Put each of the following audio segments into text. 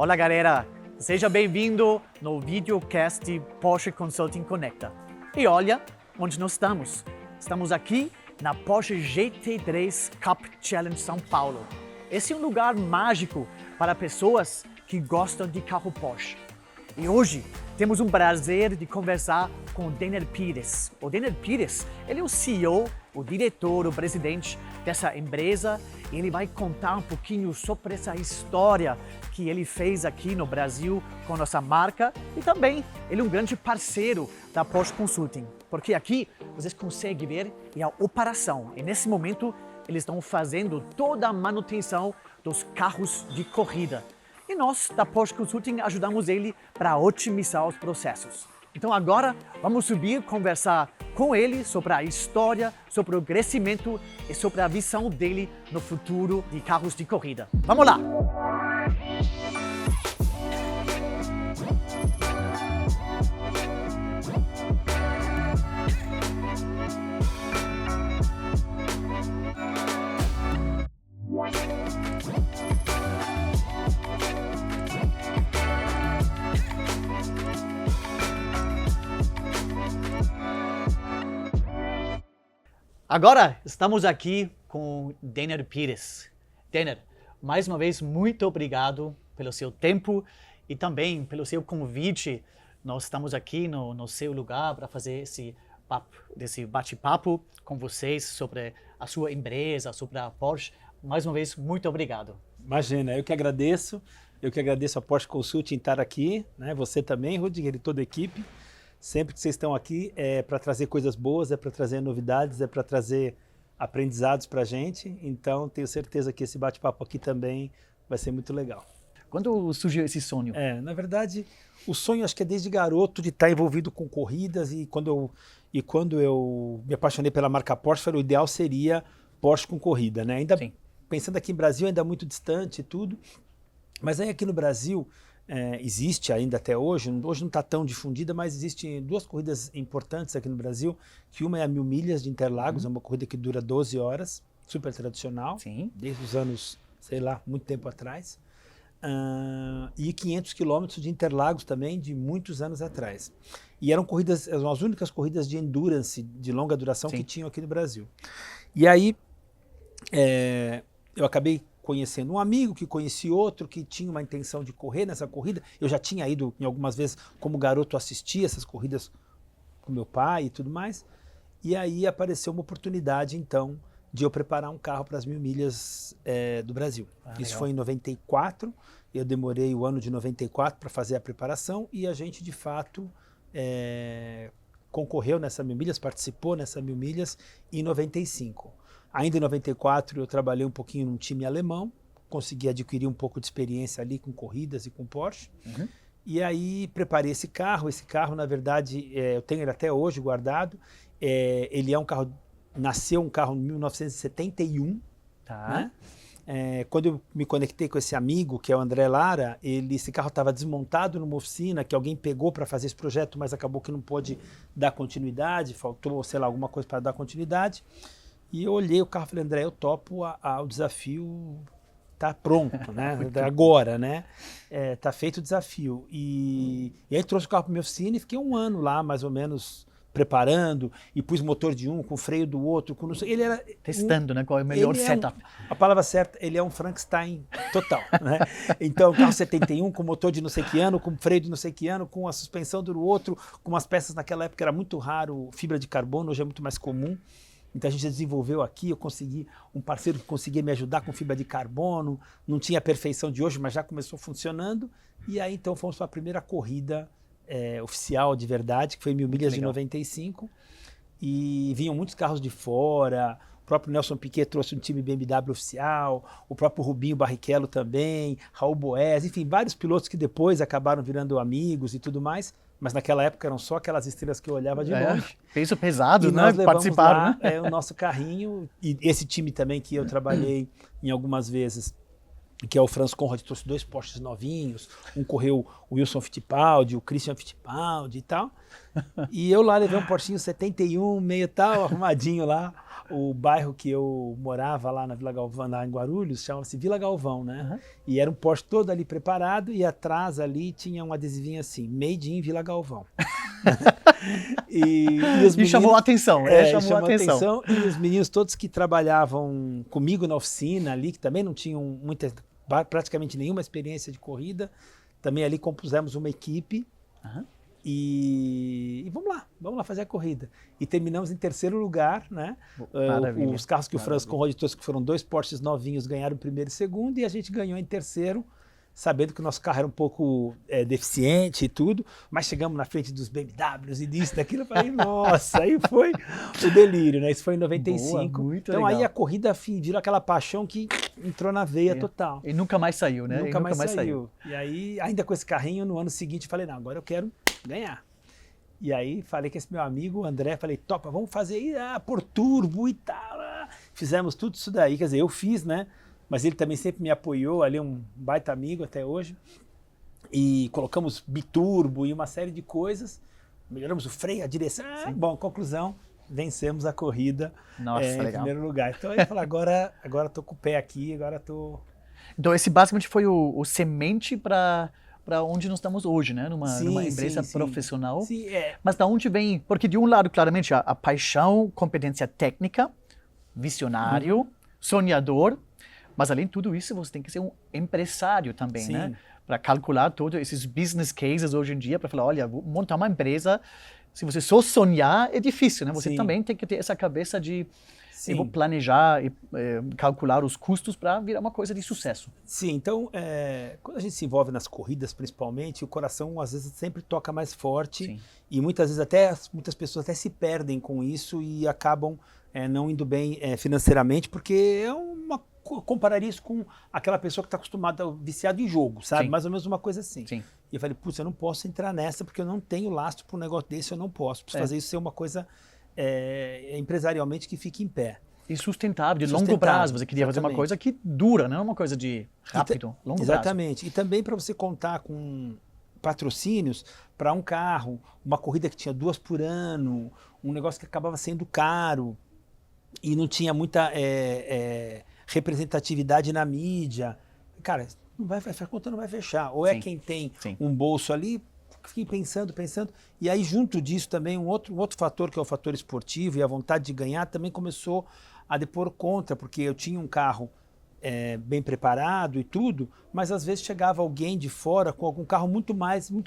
Olá, galera! Seja bem-vindo no videocast Porsche Consulting Conecta. E olha onde nós estamos. Estamos aqui na Porsche GT3 Cup Challenge São Paulo. Esse é um lugar mágico para pessoas que gostam de carro Porsche. E hoje temos um prazer de conversar com o Denner Pires. O Denner Pires, ele é o CEO, o diretor, o presidente dessa empresa, e ele vai contar um pouquinho sobre essa história que ele fez aqui no Brasil com nossa marca, e também ele é um grande parceiro da Porsche Consulting, porque aqui vocês conseguem ver a operação, e nesse momento eles estão fazendo toda a manutenção dos carros de corrida. E nós, da Porsche Consulting, ajudamos ele para otimizar os processos. Então agora vamos subir, conversar com ele sobre a história, sobre o crescimento e sobre a visão dele no futuro de carros de corrida. Vamos lá! Agora estamos aqui com Denner Pires. Denner, mais uma vez, muito obrigado pelo seu tempo e também pelo seu convite. Nós estamos aqui no seu lugar para fazer esse bate-papo com vocês sobre a sua empresa, sobre a Porsche. Mais uma vez, muito obrigado. Imagina, eu que agradeço a Porsche Consulting estar aqui, né? Você também, Rudiger, e toda a equipe. Sempre que vocês estão aqui é para trazer coisas boas, é para trazer novidades, é para trazer aprendizados para a gente. Então, tenho certeza que esse bate-papo aqui também vai ser muito legal. Quando surgiu esse sonho? Na verdade, o sonho acho que é desde garoto de estar envolvido com corridas, e quando eu me apaixonei pela marca Porsche, o ideal seria Porsche com corrida, né? Ainda pensando aqui no Brasil, ainda muito distante e tudo, mas aí aqui no Brasil existe ainda até hoje não está tão difundida, mas existem duas corridas importantes aqui no Brasil, que uma é a 1000 milhas de Interlagos, é uma corrida que dura 12 horas, super tradicional, desde os anos, sei lá, muito tempo atrás, e 500 quilômetros de Interlagos também, de muitos anos atrás. E eram as únicas corridas de endurance, de longa duração que tinham aqui no Brasil. E aí, eu acabei conhecendo um amigo, que conheci outro, que tinha uma intenção de correr nessa corrida. Eu já tinha ido em algumas vezes como garoto assistir essas corridas com meu pai e tudo mais. E aí apareceu uma oportunidade, então, de eu preparar um carro para as 1000 milhas do Brasil. Isso foi em 94, eu demorei o ano de 94 para fazer a preparação, e a gente, de fato, concorreu nessa 1000 milhas, participou nessa 1000 milhas em 95. Ainda em 94 eu trabalhei um pouquinho num time alemão, consegui adquirir um pouco de experiência ali com corridas e com Porsche. E aí preparei esse carro. Esse carro, na verdade, eu tenho ele até hoje guardado. Ele é um carro, nasceu um carro em 1971. Né? Quando eu me conectei com esse amigo, que é o André Lara, esse carro estava desmontado numa oficina que alguém pegou para fazer esse projeto, mas acabou que não pôde dar continuidade, faltou, sei lá, alguma coisa para dar continuidade. E eu olhei o carro e falei, André, eu topo o desafio, tá pronto, né? Agora, né? Tá feito o desafio. E aí trouxe o carro para minha oficina e fiquei um ano lá, mais ou menos, preparando, e pus motor de um, com freio do outro, com não sei, ele era... Testando, né? Qual é o melhor setup. A palavra certa, ele é um Frankenstein total, né? Então, carro 71, com motor de não sei que ano, com freio de não sei que ano, com a suspensão do outro, com umas peças, naquela época era muito raro, fibra de carbono, hoje é muito mais comum. Então a gente desenvolveu aqui, eu consegui um parceiro que conseguia me ajudar com fibra de carbono, não tinha a perfeição de hoje, mas já começou funcionando. E aí então fomos para a primeira corrida oficial de verdade, que foi 1000 milhas de 95. E vinham muitos carros de fora, o próprio Nelson Piquet trouxe um time BMW oficial, o próprio Rubinho Barrichello também, Raul Boès, enfim, vários pilotos que depois acabaram virando amigos e tudo mais. Mas naquela época eram só aquelas estrelas que eu olhava de longe. Peso pesado, e né? Nós Participaram, lá, o nosso carrinho, e esse time também que eu trabalhei em algumas vezes, que é o Franz Conrad, trouxe 2 Porsches novinhos, um correu o Wilson Fittipaldi, o Christian Fittipaldi e tal. E eu lá levei um Porschinho 71, meio tal, arrumadinho lá. O bairro que eu morava lá na Vila Galvão, lá em Guarulhos, chamava-se Vila Galvão, né? Uhum. E era um Porsche todo ali preparado e atrás ali tinha um adesivinho assim, Made in Vila Galvão. E os E chamou a atenção, chamou a atenção. E os meninos todos que trabalhavam comigo na oficina ali, que também não tinham praticamente nenhuma experiência de corrida, também ali compusemos uma equipe. Uhum. E vamos lá fazer a corrida. E terminamos em 3º lugar, né? Os carros que o Franz Conrad trouxe, que foram 2 Porsches novinhos, ganharam o 1º e 2º, e a gente ganhou em 3º, sabendo que o nosso carro era um pouco deficiente e tudo, mas chegamos na frente dos BMWs e disso, daquilo, eu falei, nossa, aí foi o delírio, né? Isso foi em 95. Boa, muito então legal. Aí a corrida virou aquela paixão que entrou na veia total. E nunca mais saiu, né? Nunca mais saiu. E aí, ainda com esse carrinho, no ano seguinte, eu falei, não, agora eu quero ganhar. E aí falei com esse meu amigo, o André, falei, topa, vamos fazer aí, por turbo e tal. Fizemos tudo isso daí, quer dizer, eu fiz, né? Mas ele também sempre me apoiou, ali um baita amigo até hoje. E colocamos biturbo e uma série de coisas. Melhoramos o freio, a direção. Bom, conclusão, vencemos a corrida em primeiro lugar. Então eu falei, agora tô com o pé aqui, agora tô... Então esse basicamente foi o semente para onde nós estamos hoje, né? Numa empresa profissional. Sim, Mas da onde vem... Porque de um lado, claramente, a paixão, competência técnica, visionário, sonhador, mas além de tudo isso, você tem que ser um empresário também, né? Para calcular todos esses business cases hoje em dia, para falar, olha, vou montar uma empresa, se você só sonhar, é difícil, né? Você também tem que ter essa cabeça de... Eu vou planejar e calcular os custos para virar uma coisa de sucesso. Sim, então, quando a gente se envolve nas corridas, principalmente, o coração às vezes sempre toca mais forte. Sim. E muitas vezes muitas pessoas até se perdem com isso e acabam não indo bem financeiramente, porque compararia isso com aquela pessoa que está acostumada, viciado em jogo, sabe? Sim. Mais ou menos uma coisa assim. Sim. E eu falei, putz, eu não posso entrar nessa porque eu não tenho lastro para um negócio desse, eu não posso. Preciso fazer isso ser uma coisa empresarialmente que fique em pé. E sustentável, de longo prazo. Você queria fazer uma coisa que dura, não é uma coisa de rápido, longo prazo. Exatamente. E também para você contar com patrocínios para um carro, uma corrida que tinha 2 por ano, um negócio que acabava sendo caro e não tinha muita representatividade na mídia. Cara, a conta não vai fechar. Ou é quem tem um bolso ali, fiquei pensando, e aí junto disso também um outro fator, que é o fator esportivo e a vontade de ganhar, também começou a depor contra, porque eu tinha um carro bem preparado e tudo, mas às vezes chegava alguém de fora com algum carro muito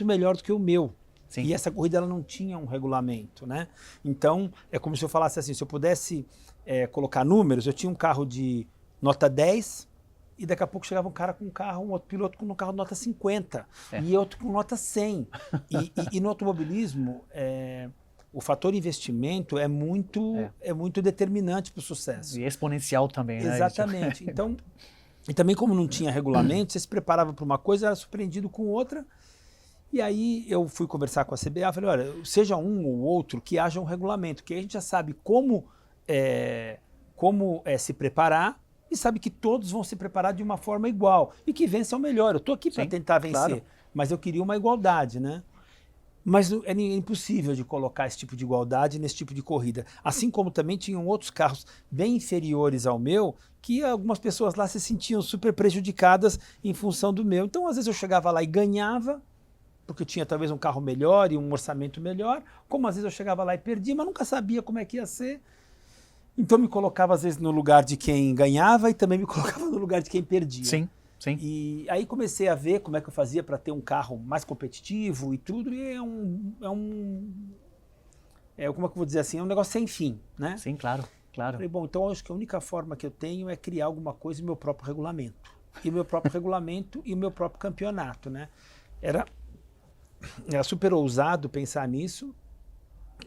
melhor do que o meu. Sim. E essa corrida ela não tinha um regulamento, né? Então, é como se eu falasse assim, se eu pudesse colocar números, eu tinha um carro de nota 10, e daqui a pouco chegava um cara com um carro, um outro piloto com um carro de nota 50, e outro com nota 100. E no automobilismo, o fator investimento é muito determinante para o sucesso. E exponencial também, né? Exatamente. Então, e também como não tinha regulamento, você se preparava para uma coisa, era surpreendido com outra. E aí eu fui conversar com a CBA, falei, olha, seja um ou outro, que haja um regulamento, que a gente já sabe como se preparar, e sabe que todos vão se preparar de uma forma igual e que vença o melhor. Eu estou aqui para tentar vencer, mas eu queria uma igualdade, né? Mas é impossível de colocar esse tipo de igualdade nesse tipo de corrida. Assim como também tinham outros carros bem inferiores ao meu, que algumas pessoas lá se sentiam super prejudicadas em função do meu. Então, às vezes eu chegava lá e ganhava, porque eu tinha talvez um carro melhor e um orçamento melhor, como às vezes eu chegava lá e perdia, mas nunca sabia como é que ia ser. Então me colocava às vezes no lugar de quem ganhava e também me colocava no lugar de quem perdia. Sim. E aí comecei a ver como é que eu fazia para ter um carro mais competitivo e tudo, e como é que eu vou dizer assim, é um negócio sem fim, né? Sim, claro. Falei, bom, então acho que a única forma que eu tenho é criar alguma coisa em meu próprio regulamento. E o meu próprio regulamento e o meu próprio campeonato, né? Era super ousado pensar nisso,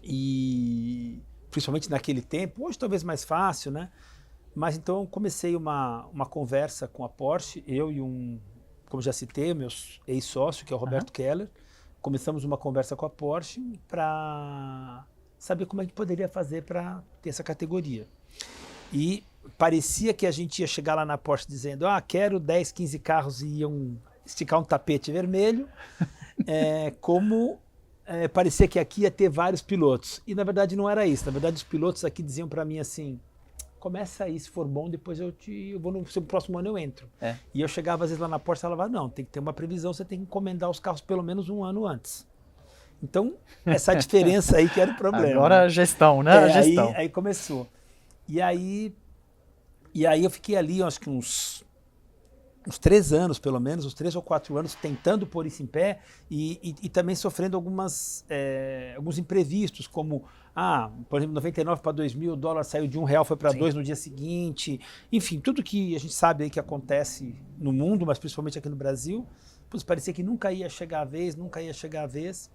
e principalmente naquele tempo, hoje talvez mais fácil, né? Mas então comecei uma conversa com a Porsche, eu e como já citei, meu ex-sócio, que é o Roberto Keller. Começamos uma conversa com a Porsche para saber como a gente poderia fazer para ter essa categoria. E parecia que a gente ia chegar lá na Porsche dizendo, quero 10, 15 carros e iam esticar um tapete vermelho, parecia que aqui ia ter vários pilotos. E na verdade não era isso. Na verdade os pilotos aqui diziam para mim assim, começa aí, se for bom, depois eu vou no próximo ano eu entro. E eu chegava às vezes lá na Porsche e falava, não, tem que ter uma previsão, você tem que encomendar os carros pelo menos um ano antes. Então, essa diferença aí que era o problema. Agora a gestão, né? A gestão. Aí começou. E aí eu fiquei ali, acho que uns 3 anos, pelo menos, uns 3 ou 4 anos, tentando pôr isso em pé e também sofrendo alguns imprevistos, como, por exemplo, 99 para 2000, o dólar saiu de R$1, foi para 2 no dia seguinte. Enfim, tudo que a gente sabe aí que acontece no mundo, mas principalmente aqui no Brasil, parecia que nunca ia chegar a vez, nunca ia chegar a vez.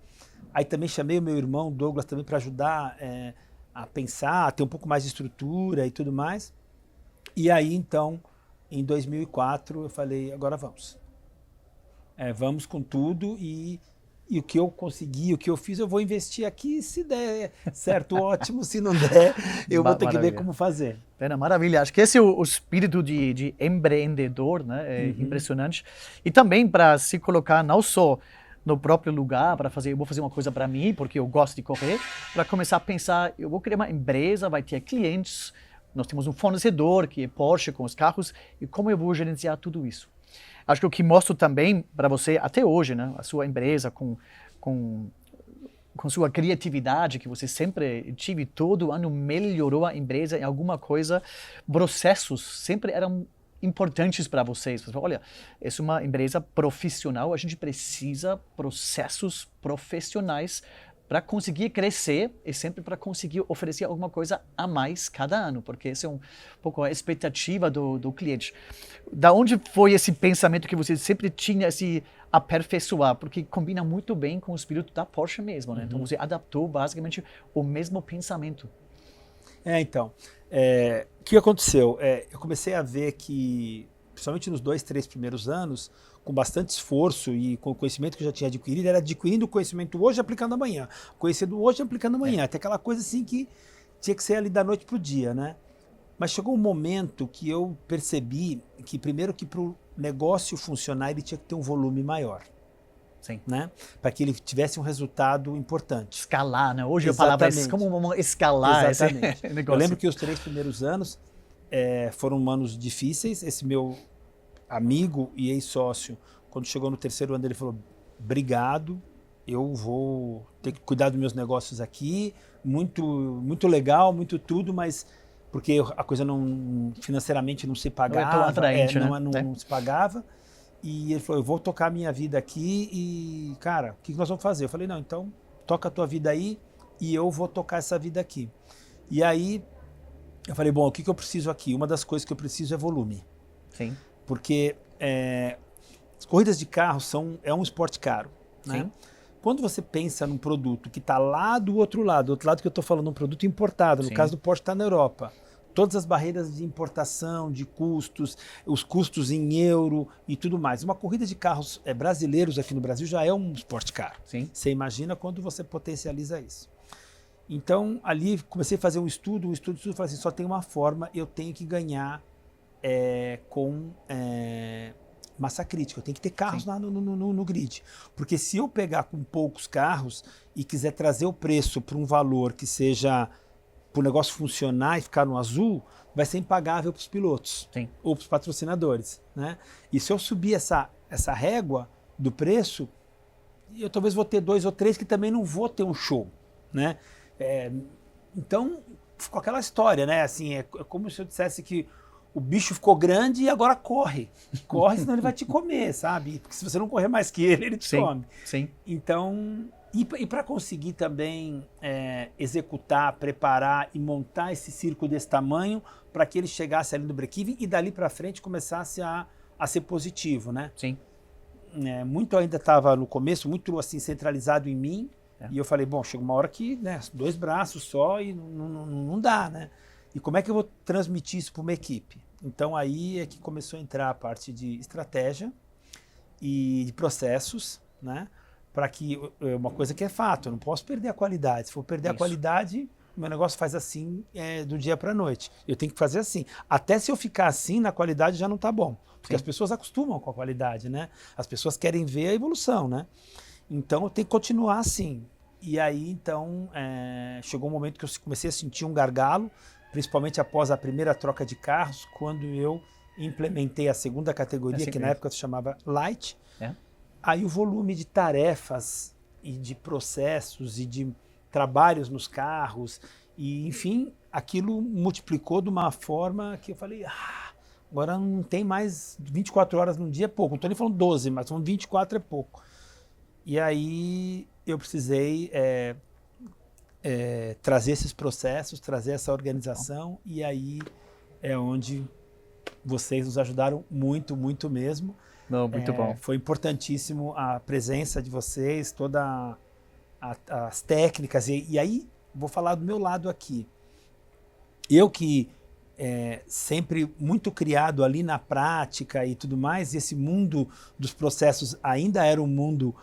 Aí também chamei o meu irmão, Douglas, também para ajudar a pensar, a ter um pouco mais de estrutura e tudo mais. E aí, então, em 2004, eu falei, agora vamos. Vamos com tudo e o que eu consegui, o que eu fiz, eu vou investir aqui. Se der certo, ótimo. Se não der, eu vou ter que ver como fazer. Maravilha. Acho que esse é o espírito de empreendedor, né? É impressionante. E também para se colocar não só no próprio lugar, eu vou fazer uma coisa para mim, porque eu gosto de correr, para começar a pensar, eu vou criar uma empresa, vai ter clientes, nós temos um fornecedor, que é Porsche, com os carros, e como eu vou gerenciar tudo isso? Acho que o que mostro também para você, até hoje, né, a sua empresa, com sua criatividade, que você sempre tive, todo ano melhorou a empresa em alguma coisa, processos sempre eram importantes para vocês. Você fala, olha, essa é uma empresa profissional, a gente precisa processos profissionais para conseguir crescer e sempre para conseguir oferecer alguma coisa a mais cada ano, porque essa é um pouco a expectativa do cliente. Da onde foi esse pensamento que você sempre tinha esse aperfeiçoar? Porque combina muito bem com o espírito da Porsche mesmo, né? Então você adaptou basicamente o mesmo pensamento. Então, o que aconteceu? Eu comecei a ver que, principalmente nos 2, 3 primeiros anos, com bastante esforço e com o conhecimento que eu já tinha adquirido, era adquirindo o conhecimento hoje e aplicando amanhã. Conhecendo hoje e aplicando amanhã. Até aquela coisa assim que tinha que ser ali da noite pro dia, né? Mas chegou um momento que eu percebi que, primeiro, que para o negócio funcionar, ele tinha que ter um volume maior. Sim. Né? Para que ele tivesse um resultado importante. Escalar, né? Hoje eu falava isso, como escalar esse negócio. Eu lembro que os 3 primeiros anos foram anos difíceis. Esse meu amigo e ex-sócio, quando chegou no 3º ano, ele falou, obrigado, eu vou ter que cuidar dos meus negócios aqui, muito legal, muito tudo, mas porque a coisa financeiramente não se pagava, não é tão atraente, né? não se pagava. E ele falou, eu vou tocar a minha vida aqui e, cara, o que nós vamos fazer? Eu falei, não, então toca a tua vida aí e eu vou tocar essa vida aqui. E aí eu falei, bom, o que eu preciso aqui? Uma das coisas que eu preciso é volume. Sim. Porque as corridas de carro é um esporte caro. Né? Sim. Quando você pensa num produto que está lá do outro lado que eu estou falando, um produto importado, no caso do Porsche está na Europa, todas as barreiras de importação, de custos, os custos em euro e tudo mais. Uma corrida de carros brasileiros aqui no Brasil já é um esporte caro. Sim. Você imagina quando você potencializa isso. Então, ali comecei a fazer um estudo, falei assim, só tem uma forma, eu tenho que ganhar com massa crítica, eu tenho que ter carros lá no grid. Porque se eu pegar com poucos carros e quiser trazer o preço para um valor que seja para o negócio funcionar e ficar no azul, vai ser impagável para os pilotos. Sim. Ou para os patrocinadores. Né? E se eu subir essa régua do preço, eu talvez vou ter 2 ou 3 que também não vou ter um show. Né? Então, ficou aquela história, né? Assim, é como se eu dissesse que o bicho ficou grande e agora corre. Corre, senão ele vai te comer, sabe? Porque se você não correr mais que ele te come. Sim. Então, e para conseguir também executar, preparar e montar esse circo desse tamanho para que ele chegasse ali no break-even e dali para frente começasse a ser positivo, né? Sim. Muito ainda estava no começo, muito assim centralizado em mim. E eu falei, bom, chega uma hora que 2 braços só e não dá, né? E como é que eu vou transmitir isso para uma equipe? Então aí é que começou a entrar a parte de estratégia e de processos, né? Para que uma coisa que é fato, eu não posso perder a qualidade. Se for perder a qualidade, meu negócio faz assim do dia para a noite. Eu tenho que fazer assim. Até se eu ficar assim, na qualidade já não está bom. Porque Sim. as pessoas acostumam com a qualidade, né? As pessoas querem ver a evolução, né? Então eu tenho que continuar assim. E aí, então, chegou um momento que eu comecei a sentir um gargalo, principalmente após a primeira troca de carros, quando eu implementei a segunda categoria, que na época se chamava Light. Aí o volume de tarefas e de processos e de trabalhos nos carros, e enfim, aquilo multiplicou de uma forma que eu falei, agora não tem mais 24 horas num dia, é pouco. Não estou nem falando 12, mas falando 24 é pouco. E aí eu precisei trazer esses processos, trazer essa organização, e aí é onde vocês nos ajudaram muito, muito mesmo. Não, muito bom. Foi importantíssimo a presença de vocês, todas as técnicas, e aí vou falar do meu lado aqui. Eu que sempre muito criado ali na prática e tudo mais, e esse mundo dos processos ainda era um mundo,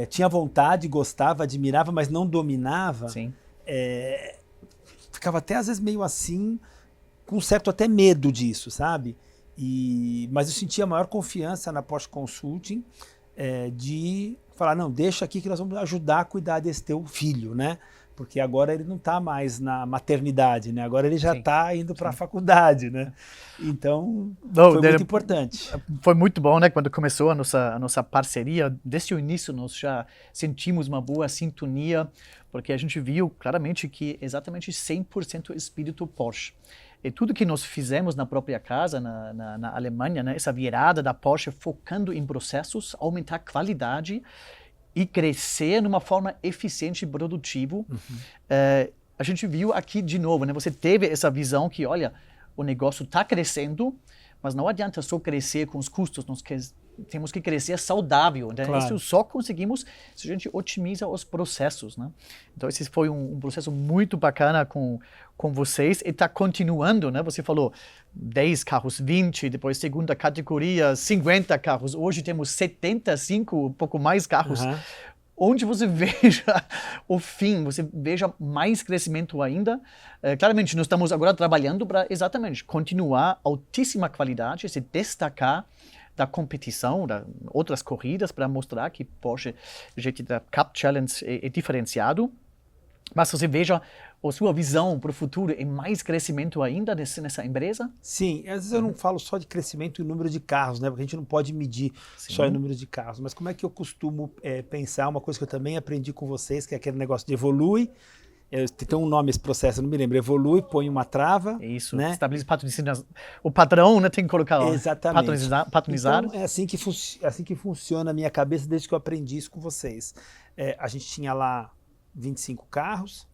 tinha vontade, gostava, admirava, mas não dominava. Sim. Ficava até às vezes meio assim, com certo até medo disso, sabe? Mas eu sentia a maior confiança na Porsche Consulting de falar, não, deixa aqui que nós vamos ajudar a cuidar desse teu filho, né? Porque agora ele não está mais na maternidade, né? Agora ele já está indo para a faculdade, né? Então, foi muito importante. Foi muito bom, né? Quando começou a nossa parceria, desde o início nós já sentimos uma boa sintonia, porque a gente viu claramente que exatamente 100% espírito Porsche. E tudo que nós fizemos na própria casa, na Alemanha, né? Essa virada da Porsche focando em processos, aumentar a qualidade e crescer de uma forma eficiente e produtiva. A gente viu aqui de novo, né? Você teve essa visão que, olha, o negócio está crescendo, mas não adianta só crescer com os custos, nós temos que crescer saudável. Né? Claro. Isso só conseguimos se a gente otimiza os processos. Né? Então, esse foi um processo muito bacana com vocês e está continuando. Né? Você falou 10 carros, 20, depois segunda categoria, 50 carros. Hoje temos 75, um pouco mais carros. Onde você veja o fim, você veja mais crescimento ainda. Claramente, nós estamos agora trabalhando para exatamente continuar altíssima qualidade, se destacar da competição, das outras corridas, para mostrar que Porsche GT3 Cup Challenge é diferenciado. Mas você veja a sua visão para o futuro é mais crescimento ainda nessa empresa? Sim, às vezes eu não falo só de crescimento e número de carros, né? Porque a gente não pode medir só em número de carros. Mas como é que eu costumo pensar, uma coisa que eu também aprendi com vocês, que é aquele negócio de evolui. Tem um nome esse processo, eu não me lembro. Evolui, põe uma trava. Isso, né? Estabiliza o padrão, né? Tem que colocar lá. Exatamente. Patronizar. Então, é assim que funciona a minha cabeça desde que eu aprendi isso com vocês. A gente tinha lá 25 carros.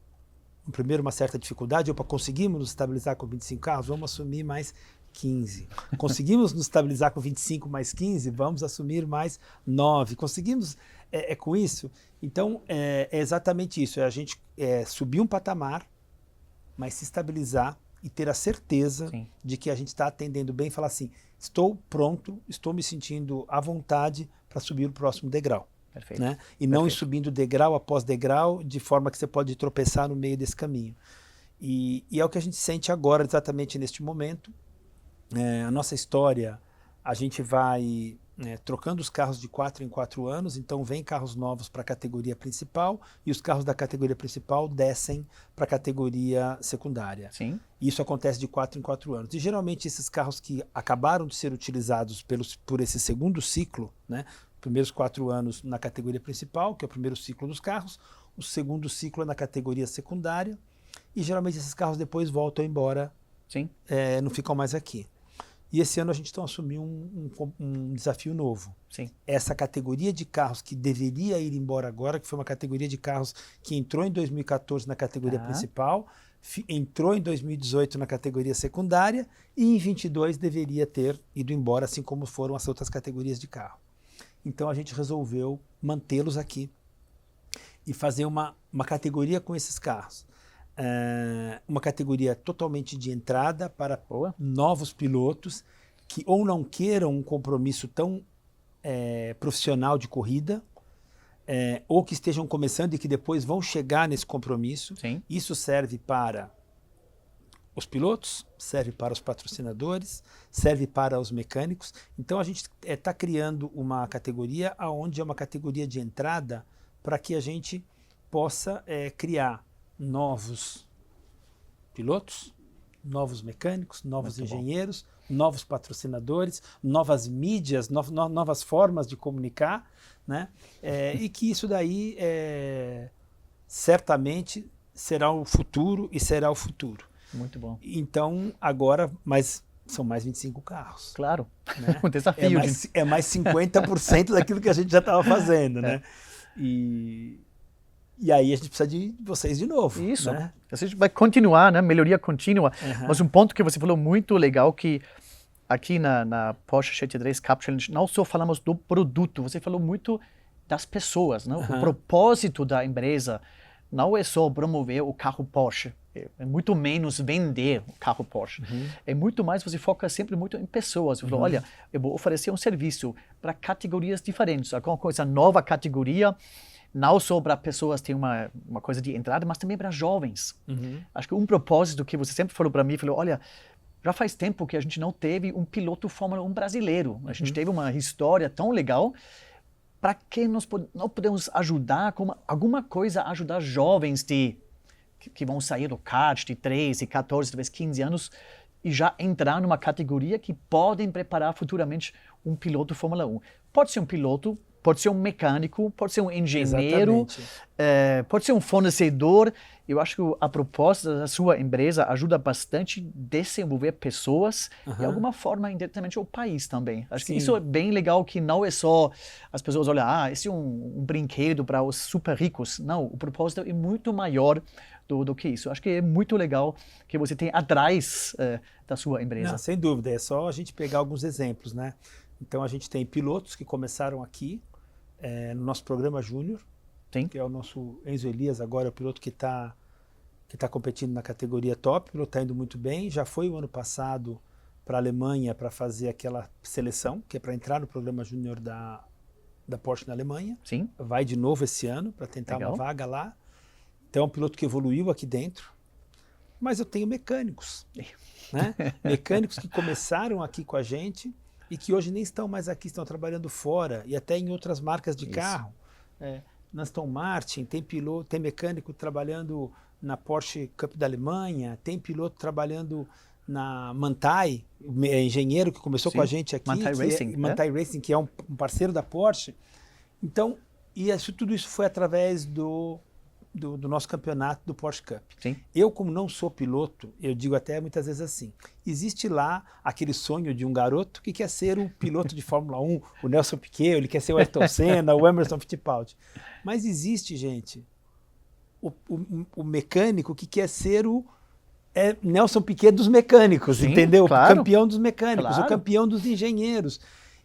No primeiro, uma certa dificuldade. Opa, conseguimos nos estabilizar com 25 carros? Vamos assumir mais 15. Conseguimos nos estabilizar com 25 mais 15? Vamos assumir mais 9. Conseguimos com isso? Então, é exatamente isso. É a gente subir um patamar, mas se estabilizar e ter a certeza de que a gente está atendendo bem e falar assim, estou pronto, estou me sentindo à vontade para subir o próximo degrau. Perfeito. Né? E não ir subindo degrau após degrau, de forma que você pode tropeçar no meio desse caminho. E é o que a gente sente agora, exatamente neste momento. A nossa história, a gente vai trocando os carros de 4 em 4 anos, então vem carros novos para a categoria principal e os carros da categoria principal descem para a categoria secundária. Sim. Isso acontece de 4 em 4 anos. E geralmente esses carros que acabaram de ser utilizados por esse segundo ciclo, né? Primeiros 4 anos na categoria principal, que é o primeiro ciclo dos carros, o segundo ciclo é na categoria secundária, e geralmente esses carros depois voltam embora, não ficam mais aqui. E esse ano a gente então assumiu um desafio novo. Essa categoria de carros que deveria ir embora agora, que foi uma categoria de carros que entrou em 2014 na categoria principal, entrou em 2018 na categoria secundária, e em 2022 deveria ter ido embora, assim como foram as outras categorias de carro. Então a gente resolveu mantê-los aqui e fazer uma categoria com esses carros. Uma categoria totalmente de entrada para novos pilotos que ou não queiram um compromisso tão profissional de corrida, ou que estejam começando e que depois vão chegar nesse compromisso. Sim. Isso serve para os pilotos, serve para os patrocinadores, serve para os mecânicos. Então a gente está criando uma categoria onde é uma categoria de entrada para que a gente possa criar novos pilotos, novos mecânicos, novos engenheiros, novos patrocinadores, novas mídias, novas formas de comunicar, né? E que isso daí certamente será o futuro e será o futuro. Muito bom. Então, agora, são mais 25 carros. Claro, Né? um desafio. É mais 50% daquilo que a gente já estava fazendo, né? E aí a gente precisa de vocês de novo. Isso, né? A gente vai continuar, né? Melhoria contínua. Mas um ponto que você falou muito legal, que aqui na Porsche GT3 Cup Challenge não só falamos do produto, você falou muito das pessoas, né? O propósito da empresa não é só promover o carro Porsche, é muito menos vender o carro Porsche. É muito mais, você foca sempre muito em pessoas. Você falou, olha, eu vou oferecer um serviço para categorias diferentes, alguma coisa nova categoria, não só para pessoas terem uma coisa de entrada, mas também para jovens. Acho que um propósito que você sempre falou para mim, falou, olha, já faz tempo que a gente não teve um piloto Fórmula 1 brasileiro. A gente teve uma história tão legal. Para que nós não podemos ajudar, como alguma coisa, ajudar jovens que vão sair do kart de 13, 14, talvez 15 anos e já entrar numa categoria que podem preparar futuramente um piloto Fórmula 1. Pode ser um piloto, pode ser um mecânico, pode ser um engenheiro, pode ser um fornecedor. Eu acho que a proposta da sua empresa ajuda bastante a desenvolver pessoas e, de alguma forma, indiretamente o país também. Acho que isso é bem legal, que não é só as pessoas olham, esse é um brinquedo para os super ricos. Não, o propósito é muito maior do que isso. Acho que é muito legal que você tem atrás da sua empresa. Não, sem dúvida, é só a gente pegar alguns exemplos, né? Então a gente tem pilotos que começaram aqui no nosso programa Júnior, que é o nosso Enzo Elias, agora é o piloto que tá competindo na categoria top, o piloto está indo muito bem, já foi o ano passado para a Alemanha para fazer aquela seleção, que é para entrar no programa Júnior da Porsche na Alemanha. Sim. Vai de novo esse ano para tentar uma vaga lá. Então é um piloto que evoluiu aqui dentro. Mas eu tenho mecânicos, né? Mecânicos que começaram aqui com a gente e que hoje nem estão mais aqui, estão trabalhando fora e até em outras marcas de carro. Na Aston Martin, tem mecânico trabalhando na Porsche Cup da Alemanha, tem piloto trabalhando na Manthey, engenheiro que começou com a gente aqui, Manthey Racing, que é um parceiro da Porsche. Então, tudo isso foi através do nosso campeonato do Porsche Cup. Sim. Eu, como não sou piloto, eu digo até muitas vezes assim, existe lá aquele sonho de um garoto que quer ser um piloto de Fórmula 1, o Nelson Piquet, ele quer ser o Ayrton Senna, o Emerson Fittipaldi. Mas existe, gente, o mecânico que quer ser o Nelson Piquet dos mecânicos, entendeu? Claro. O campeão dos mecânicos, o campeão dos engenheiros.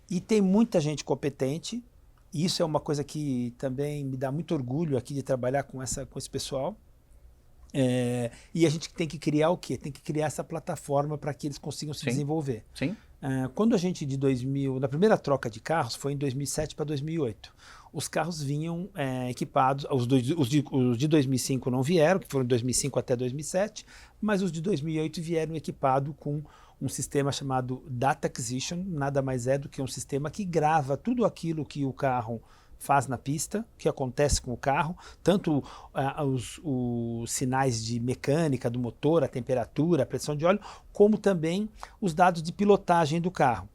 E tem muita gente competente. Isso é uma coisa que também me dá muito orgulho aqui de trabalhar com esse pessoal. E a gente tem que criar o quê? Tem que criar essa plataforma para que eles consigam se desenvolver. Sim. Quando a gente, na primeira troca de carros, foi em 2007 para 2008, os carros vinham equipados, os de 2005 não vieram, que foram de 2005 até 2007, mas os de 2008 vieram equipados com um sistema chamado Data Acquisition, nada mais é do que um sistema que grava tudo aquilo que o carro faz na pista, o que acontece com o carro, tanto os sinais de mecânica do motor, a temperatura, a pressão de óleo, como também os dados de pilotagem do carro.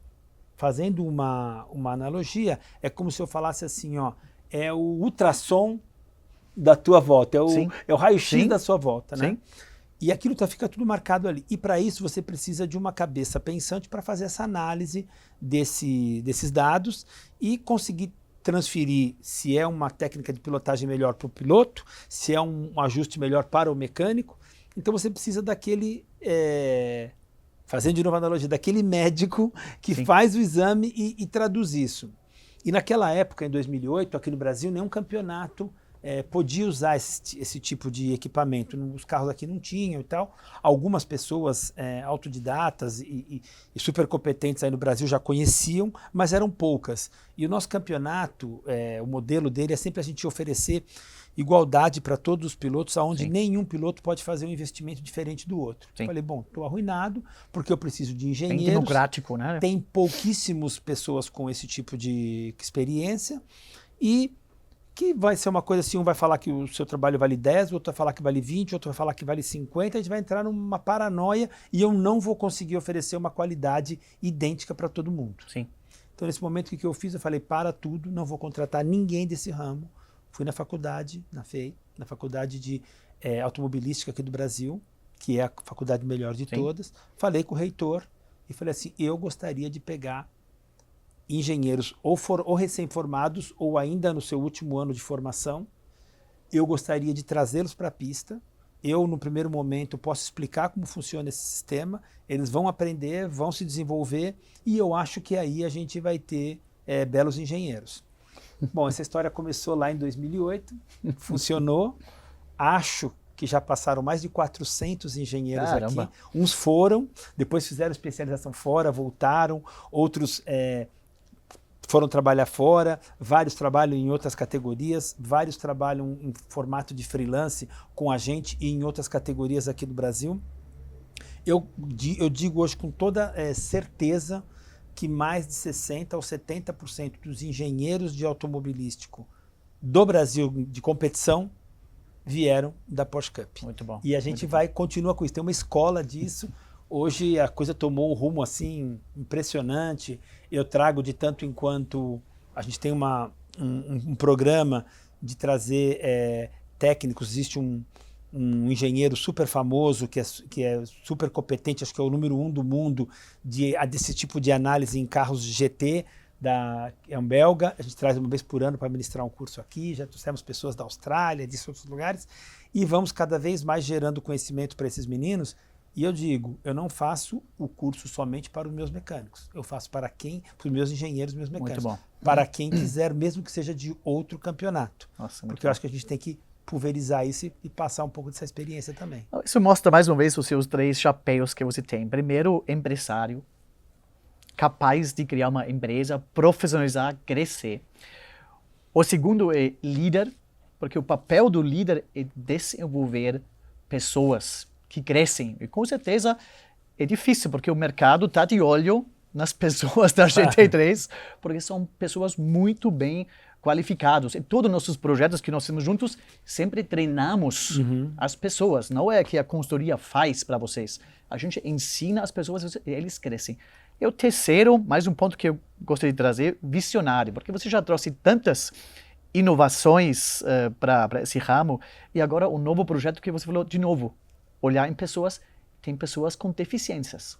Fazendo uma analogia, é como se eu falasse assim, é o ultrassom da tua volta, é o raio-x da sua volta, né? E aquilo fica tudo marcado ali. E para isso você precisa de uma cabeça pensante para fazer essa análise desses dados e conseguir transferir se é uma técnica de pilotagem melhor para o piloto, se é um ajuste melhor para o mecânico. Então você precisa daquele, fazendo de novo a analogia, daquele médico que faz o exame e traduz isso. E naquela época, em 2008, aqui no Brasil, nenhum campeonato podia usar esse tipo de equipamento. Os carros aqui não tinham e tal. Algumas pessoas autodidatas e super competentes aí no Brasil já conheciam, mas eram poucas. E o nosso campeonato, o modelo dele é sempre a gente oferecer igualdade para todos os pilotos, onde nenhum piloto pode fazer um investimento diferente do outro. Eu falei, bom, estou arruinado porque eu preciso de engenheiros. Bem democrático, né? Tem pouquíssimas pessoas com esse tipo de experiência e que vai ser uma coisa assim, um vai falar que o seu trabalho vale 10, o outro vai falar que vale 20, o outro vai falar que vale 50, a gente vai entrar numa paranoia e eu não vou conseguir oferecer uma qualidade idêntica para todo mundo. Sim. Então, nesse momento, o que eu fiz? Eu falei, para tudo, não vou contratar ninguém desse ramo. Fui na faculdade, na FEI, na faculdade de automobilística aqui do Brasil, que é a faculdade melhor de todas. Falei com o reitor e falei assim, eu gostaria de pegar engenheiros ou recém-formados ou ainda no seu último ano de formação. Eu gostaria de trazê-los para a pista. Eu, no primeiro momento, posso explicar como funciona esse sistema. Eles vão aprender, vão se desenvolver e eu acho que aí a gente vai ter belos engenheiros. Bom, essa história começou lá em 2008, funcionou. Acho que já passaram mais de 400 engenheiros aqui. Uns foram, depois fizeram especialização fora, voltaram. Outros foram trabalhar fora, vários trabalham em outras categorias, vários trabalham em formato de freelance com a gente e em outras categorias aqui do Brasil. Eu digo hoje com toda certeza que mais de 60% ou 70% dos engenheiros de automobilístico do Brasil de competição vieram da Porsche Cup. Muito bom. E a gente continua com isso. Tem uma escola disso. Hoje a coisa tomou um rumo assim impressionante. Eu trago de tanto em quanto a gente tem um programa de trazer técnicos. Existe um engenheiro super famoso que é super competente, acho que é o número 1 do mundo desse tipo de análise em carros GT, é um belga. A gente traz uma vez por ano para ministrar um curso aqui. Já trouxemos pessoas da Austrália, de outros lugares, e vamos cada vez mais gerando conhecimento para esses meninos. E eu digo, eu não faço o curso somente para os meus mecânicos, eu faço para os meus engenheiros, meus mecânicos. Muito bom. Para quem quiser, mesmo que seja de outro campeonato. Nossa, porque eu acho que a gente tem que pulverizar isso e passar um pouco dessa experiência também. Isso mostra mais uma vez os seus 3 chapéus que você tem. Primeiro, empresário, capaz de criar uma empresa, profissionalizar, crescer. O segundo é líder, porque o papel do líder é desenvolver pessoas que crescem. E com certeza é difícil, porque o mercado está de olho nas pessoas da GT3, porque são pessoas muito bem qualificados. Em todos os nossos projetos que nós temos juntos, sempre treinamos as pessoas. Não é que a consultoria faz para vocês. A gente ensina as pessoas e eles crescem. E o terceiro, mais um ponto que eu gostaria de trazer, visionário. Porque você já trouxe tantas inovações para esse ramo. E agora o novo projeto que você falou, de novo, olhar em pessoas, tem pessoas com deficiências.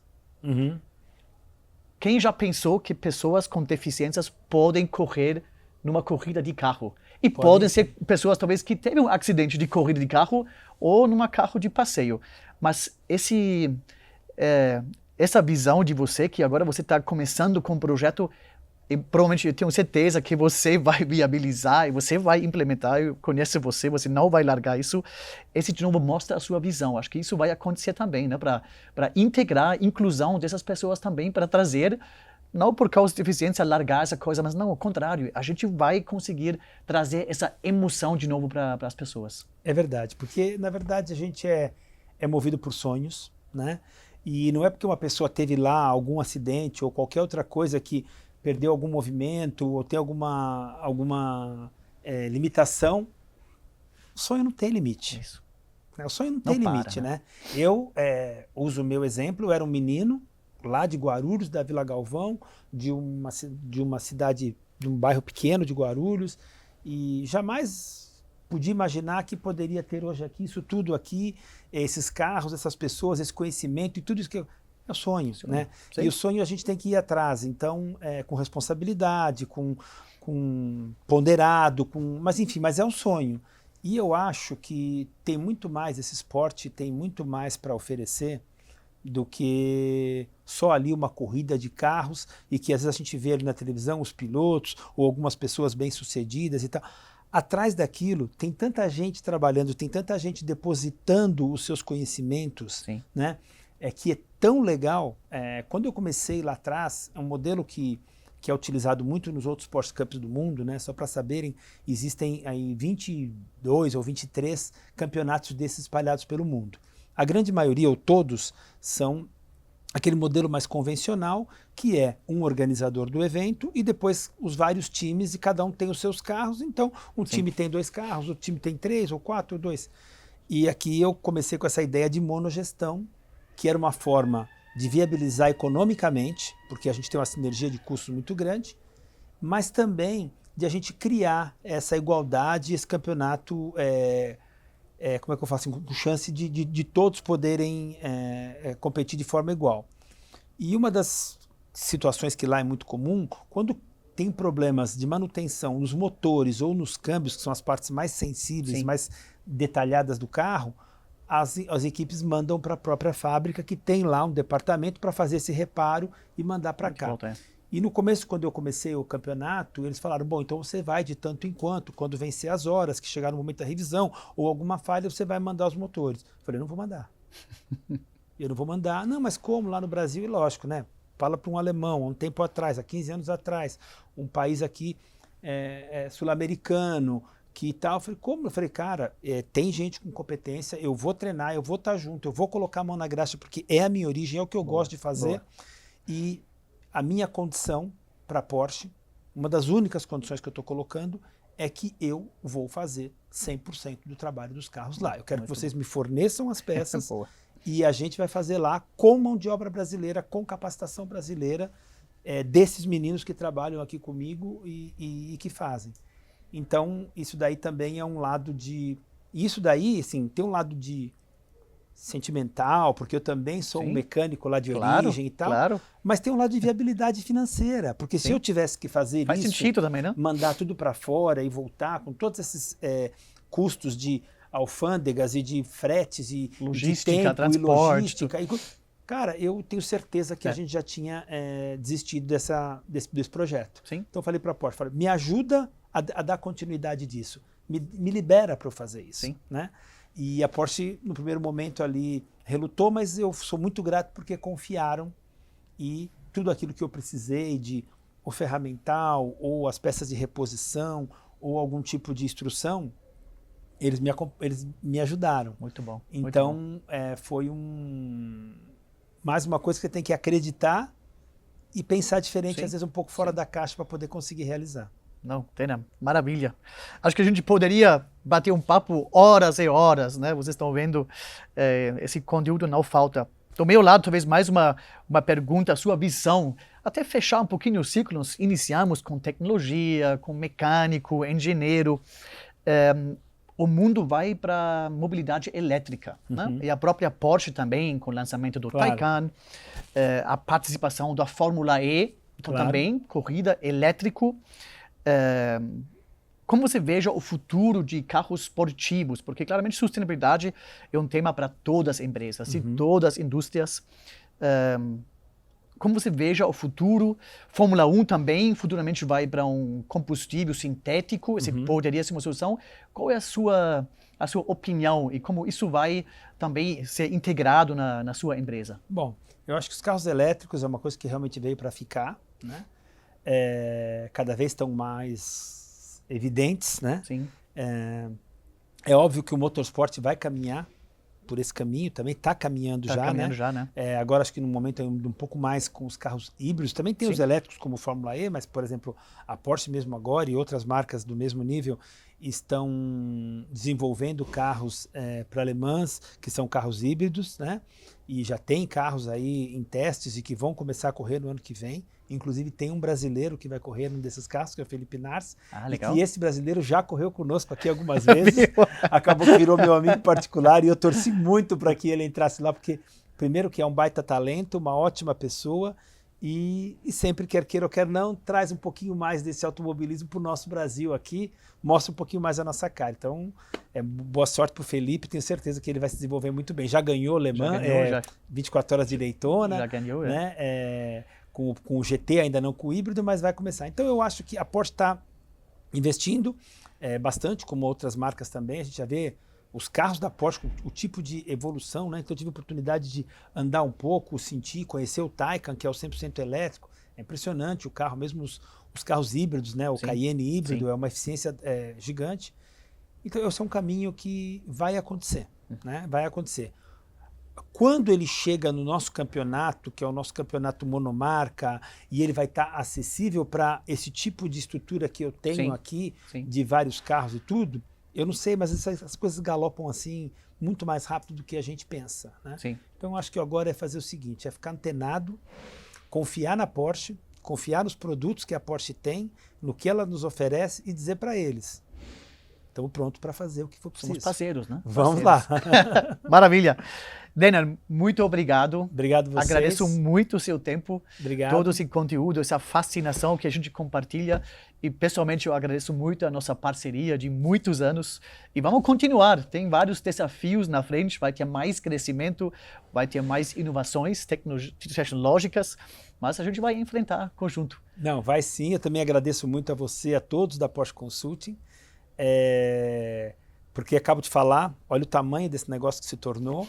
Quem já pensou que pessoas com deficiências podem correr numa corrida de carro? E podem ser pessoas, talvez, que teve um acidente de corrida de carro ou numa carro de passeio. Mas essa visão de você, que agora você está começando com um projeto, e provavelmente eu tenho certeza que você vai viabilizar e você vai implementar, eu conheço você, você não vai largar isso. Esse, de novo, mostra a sua visão. Acho que isso vai acontecer também, né? Para integrar a inclusão dessas pessoas também, para trazer, não por causa de deficiência, largar essa coisa, mas não, ao contrário, a gente vai conseguir trazer essa emoção de novo para as pessoas. É verdade, porque, na verdade, a gente é movido por sonhos, né? E não é porque uma pessoa teve lá algum acidente ou qualquer outra coisa que perdeu algum movimento ou tem alguma limitação. O sonho não tem limite. Isso. O sonho não tem limite, né? Eu uso o meu exemplo, eu era um menino lá de Guarulhos, da Vila Galvão, de uma cidade, de um bairro pequeno de Guarulhos, e jamais podia imaginar que poderia ter hoje aqui, isso tudo aqui, esses carros, essas pessoas, esse conhecimento e tudo isso que é o sonho, né? Sim. E o sonho a gente tem que ir atrás, então, com responsabilidade, com ponderado, mas enfim, mas é um sonho. E eu acho que tem muito mais, esse esporte tem muito mais para oferecer do que só ali uma corrida de carros e que às vezes a gente vê ali na televisão os pilotos ou algumas pessoas bem-sucedidas e tal. atrás daquilo tem tanta gente trabalhando, tem tanta gente depositando os seus conhecimentos, né? Que é tão legal. Quando eu comecei lá atrás, é um modelo que é utilizado muito nos outros Porsche Cups do mundo, né? Só para saberem, existem aí 22 ou 23 campeonatos desses espalhados pelo mundo. A grande maioria, ou todos, são aquele modelo mais convencional, que é um organizador do evento e depois os vários times, e cada um tem os seus carros. Então, um time tem 2 carros, outro time tem 3 ou 4 ou 2. E aqui eu comecei com essa ideia de monogestão, que era uma forma de viabilizar economicamente, porque a gente tem uma sinergia de custos muito grande, mas também de a gente criar essa igualdade, esse campeonato, como é que eu faço, com chance de todos poderem competir de forma igual. E uma das situações que lá é muito comum, quando tem problemas de manutenção nos motores ou nos câmbios, que são as partes mais sensíveis, mais detalhadas do carro, as equipes mandam para a própria fábrica, que tem lá um departamento para fazer esse reparo e mandar para cá. E no começo, quando eu comecei o campeonato, eles falaram, bom, então você vai de tanto em quanto, quando vencer as horas, que chegar no momento da revisão, ou alguma falha, você vai mandar os motores. Eu falei, não vou mandar. Eu não vou mandar. Não, mas como? Lá no Brasil, e lógico, né? Fala para um alemão, há um tempo atrás, há 15 anos atrás, um país aqui sul-americano, que tal. Eu falei, como? Eu falei, cara, tem gente com competência, eu vou treinar, eu vou estar junto, eu vou colocar a mão na graxa, porque é a minha origem, é o que eu gosto de fazer. E a minha condição para a Porsche, uma das únicas condições que eu estou colocando, é que eu vou fazer 100% do trabalho dos carros lá. Eu quero que vocês me forneçam as peças e a gente vai fazer lá com mão de obra brasileira, com capacitação brasileira, desses meninos que trabalham aqui comigo e que fazem. Então, isso daí também é um lado de... Isso daí, assim, tem um lado de sentimental, porque eu também sou um mecânico lá de origem e tal, mas tem um lado de viabilidade financeira, porque se eu tivesse que fazer Faz sentido também, né? Mandar tudo para fora e voltar com todos esses custos de alfândegas e de fretes e logística, de tempo, transporte. E logística. Cara, eu tenho certeza que a gente já tinha desistido desse projeto. Então eu falei para a Porsche, me ajuda a dar continuidade disso. Me libera para eu fazer isso. Né? E a Porsche, no primeiro momento ali, relutou, mas eu sou muito grato porque confiaram e tudo aquilo que eu precisei de o ferramental ou as peças de reposição ou algum tipo de instrução, eles me ajudaram. Muito bom. Então, foi mais uma coisa que você tem que acreditar e pensar diferente, às vezes um pouco fora da caixa para poder conseguir realizar. Não, tem, maravilha. Acho que a gente poderia bater um papo horas e horas, né? Vocês estão vendo, esse conteúdo não falta. Do meu lado, talvez mais uma pergunta, a sua visão, até fechar um pouquinho o ciclo. Nós iniciamos com tecnologia, com mecânico, engenheiro. O mundo vai para mobilidade elétrica, né? E a própria Porsche também, com o lançamento do Taycan, a participação da Fórmula E, então também corrida elétrico. Como você veja o futuro de carros esportivos? Porque claramente sustentabilidade é um tema para todas as empresas, e todas as indústrias. Como você veja o futuro? Fórmula 1 também futuramente vai para um combustível sintético, esse poderia ser uma solução. Qual é a sua opinião e como isso vai também ser integrado na sua empresa? Bom, eu acho que os carros elétricos é uma coisa que realmente veio para ficar, né? Cada vez estão mais evidentes, né? Sim. É óbvio que o motorsport vai caminhar por esse caminho, também está caminhando já, né? Agora acho que no momento é um pouco mais com os carros híbridos, também tem os elétricos como Fórmula E, mas por exemplo a Porsche mesmo agora e outras marcas do mesmo nível estão desenvolvendo carros para Le Mans, que são carros híbridos, né? E já tem carros aí em testes e que vão começar a correr no ano que vem. Inclusive tem um brasileiro que vai correr num desses carros, que é o Felipe Nars. Legal. E esse brasileiro já correu conosco aqui algumas vezes. Acabou que virou meu amigo particular e eu torci muito para que ele entrasse lá, porque primeiro que é um baita talento, uma ótima pessoa e sempre quer queira ou quer não, traz um pouquinho mais desse automobilismo para o nosso Brasil aqui, mostra um pouquinho mais a nossa cara. Então, boa sorte para o Felipe, tenho certeza que ele vai se desenvolver muito bem. Já ganhou Le Mans, 24 horas de Daytona. Já ganhou, né? Com o GT, ainda não com o híbrido, mas vai começar. Então eu acho que a Porsche está investindo. bastante, como outras marcas também. A gente já vê os carros da Porsche, o tipo de evolução, né? Então eu tive a oportunidade de andar um pouco, sentir, conhecer o Taycan, que é o 100% elétrico. É impressionante o carro, mesmo os carros híbridos, né? O Sim, Cayenne híbrido sim. é uma eficiência gigante. Então esse é um caminho que vai acontecer, né? Vai acontecer. Quando ele chega no nosso campeonato, que é o nosso campeonato monomarca, e ele vai estar acessível para esse tipo de estrutura que eu tenho Sim, aqui, sim. de vários carros e tudo, eu não sei, mas essas coisas galopam assim muito mais rápido do que a gente pensa, né? Sim. Então acho que agora é fazer o seguinte, é ficar antenado, confiar na Porsche, confiar nos produtos que a Porsche tem, no que ela nos oferece e dizer para eles, estamos prontos para fazer o que for preciso. Somos parceiros, né? Vamos Parceiros. lá. Maravilha. Daniel, muito obrigado. Obrigado vocês. Agradeço muito o seu tempo, Obrigado. todo esse conteúdo, essa fascinação que a gente compartilha. E pessoalmente eu agradeço muito a nossa parceria de muitos anos. E vamos continuar, tem vários desafios na frente, vai ter mais crescimento, vai ter mais inovações tecnológicas, mas a gente vai enfrentar conjunto. Não, vai sim, eu também agradeço muito a você, a todos da Porsche Consulting, porque acabo de falar, olha o tamanho desse negócio que se tornou,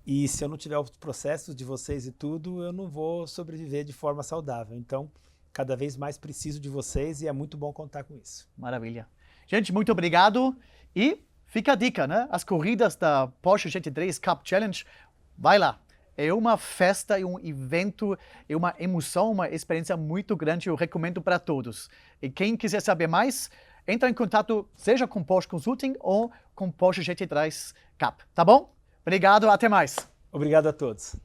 e se eu não tiver os processos de vocês e tudo, eu não vou sobreviver de forma saudável. Então, cada vez mais preciso de vocês e é muito bom contar com isso. Maravilha. Gente, muito obrigado. E fica a dica, né? As corridas da Porsche GT3 Cup Challenge, vai lá. É uma festa, é um evento, é uma emoção, uma experiência muito grande. Eu recomendo para todos. E quem quiser saber mais, entra em contato seja com Porsche Consulting ou com Porsche GT3 Cup. Tá bom? Obrigado, até mais. Obrigado a todos.